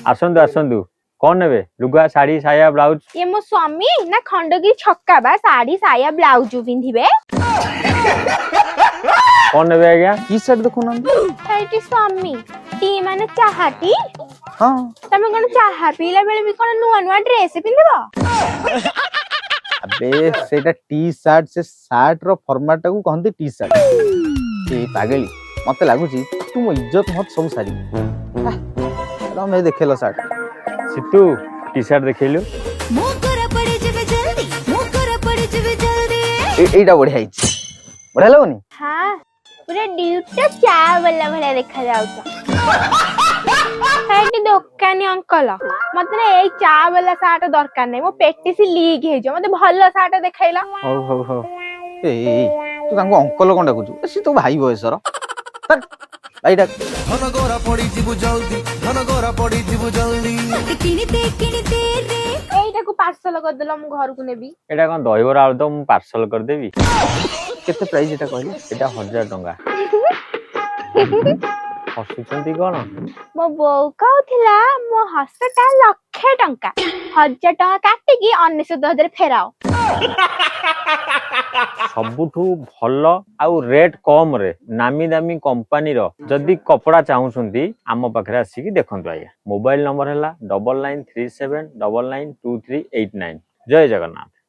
आसंतु आसंतु कौन नेबे लुगा साड़ी साया ब्लाउज ये मो स्वामी ना खंडगिरी छक्का बा साड़ी साया ब्लाउज पिंधिबे कौन नेबे आज्ञा की सेट देखु ना एटी स्वामी टी माने चाहाटी हां तमे कोन चाहा पीला बेले भी कोन नुवा नुवा ड्रेस पिंधिबो अबे सेटा टी शर्ट से शर्ट रो फॉर्मेट को कहंती टी शर्ट ए पागली मते लागु छी तू मो इज्जत मत सब सारी रा मैं देखेलो शर्ट सितू टी शर्ट देखैलु मुकरा पड़े जबे जल्दी एटा बढ़िया हिच बढ़िया लगोनी हां पूरा ड्यूटा चा वाला भले देखा जाउता एटी दुकानी अंकल मते ए चा वाला साट दरकार नै मो पेटी से लीक हे जो मते भलो साट देखाइला हो ए तू तांको अंकल कोन डाकुचू सी तो भाई बयसर भाई डाक धन गोरा पड़ी जीवु जल्दी किनिते रे एटा को पार्सल कर देलो मु घर को नेबी एटा कोन दहिबरा आलु तो मु पार्सल कर देबी केते प्राइस एटा कहली एटा 1000 टंका हसुचंती कोन मो बौ कहथिला मो हसटा लक्षे टंका 1000 टंका काटी की 19000 फेराओ सबुठू भल आउ रेट कम रे नामी दामी कंपनी रो जदी कपड़ा चाहउसंती आम पाखरे आसी की देखंतु आया मोबाइल नंबर हैला 9937992389 जय जगन्नाथ।